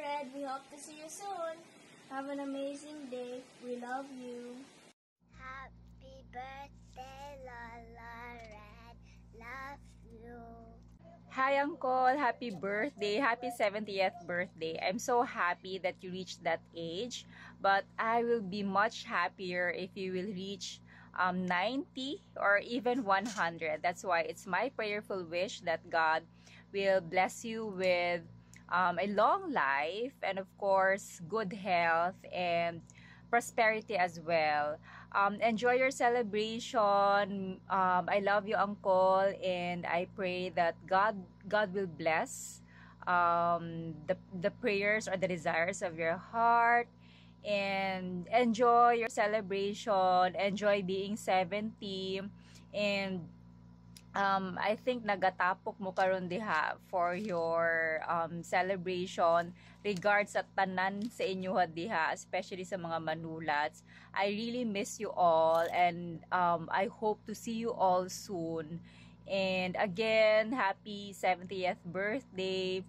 Red. We hope to see you soon. Have an amazing day. We love you. Happy birthday, Lola Red. Love you. Hi Uncle, happy birthday, happy 70th birthday. I'm so happy that you reached that age, but I will be much happier if you will reach 90 or even 100. That's why it's my prayerful wish that God will bless you with a long life and of course good health and prosperity as well. Enjoy your celebration. I love you, Uncle, and I pray that God will bless the prayers or the desires of your heart. And enjoy your celebration. Enjoy being 70. And I think nagatapok mo karon diha for your celebration regards sa tanan sa inyo diha, especially sa mga manulats. I really miss you all and I hope to see you all soon. And again, happy 70th birthday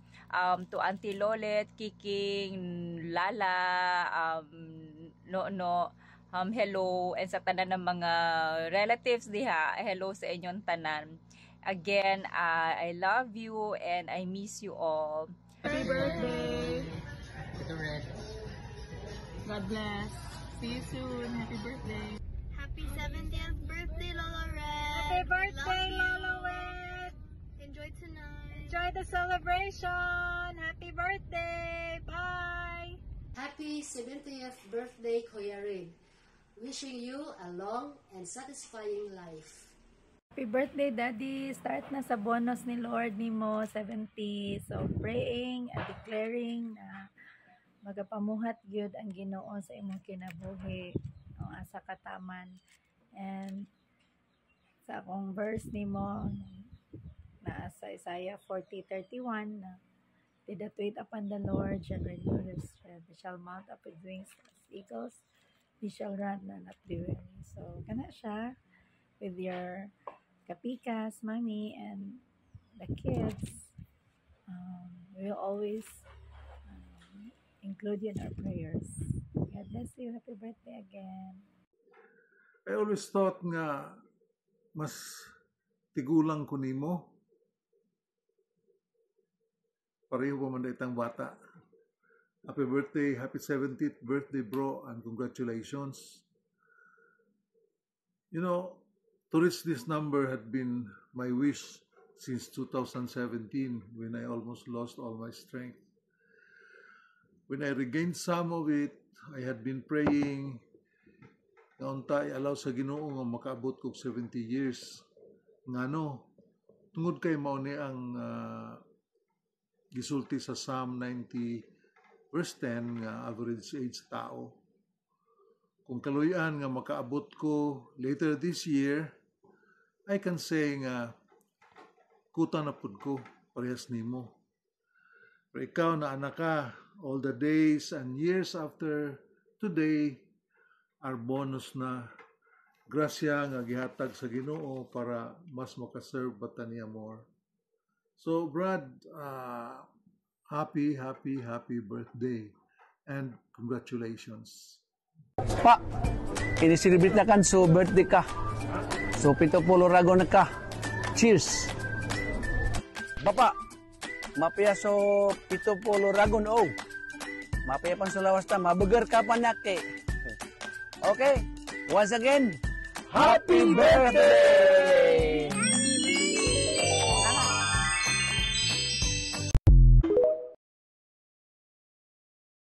to Auntie Lolet, Kiking, Lala, No, hello, and sa tanan ng mga relatives diha, hello sa inyong tanan. Again, I love you and I miss you all. Happy birthday! God bless. See you soon. Happy birthday. Happy 70th birthday, Lola Red. Happy birthday, Lola Red. Enjoy tonight. Enjoy the celebration. Happy birthday. Bye. Happy 70th birthday, Kuya Red. Wishing you a long and satisfying life. Happy birthday, Daddy. Start na sa bonus ni Lord nimo 70. So praying and declaring na magapamuhat gyud ang Ginoo sa imong kinabuhi ang asa kataman. And sa akong verse nimo na sa Isaiah 40:31 na they that wait upon the Lord shall renew their strength. They shall mount up with wings as eagles. They shall run and not be weary. So, kana siya with your kapikas, mommy, and the kids. We will always include you in our prayers. God bless you. Happy birthday again. I always thought nga mas tigulang ko nimo. Pareho pa man na itang bata. Happy birthday, happy 70th birthday, bro, and congratulations. You know, to reach this number had been my wish since 2017 when I almost lost all my strength. When I regained some of it, I had been praying na unta i-allow sa Ginoo nga makaabot kog 70 years. Ngano, tungod kay mao ni ang gisulti sa Psalm 90 verse 10 nga average age tao. Kung kaluyan nga makaabot ko later this year, I can say nga kuta na pud ko parehas nimo. Pero ikaw na anak ka, all the days and years after today are bonus na grasya nga gihatag sa Ginoo para mas makaserve bata niya more. So Brad, happy birthday and congratulations. Pa, ini-celebrate na kan so birthday ka. So 70 rago na ka. Cheers. Bapa, mapaya so 70 rago no. Mapaya pan so lawas ta, mabugar ka pa nake. Okay, once again, happy birthday!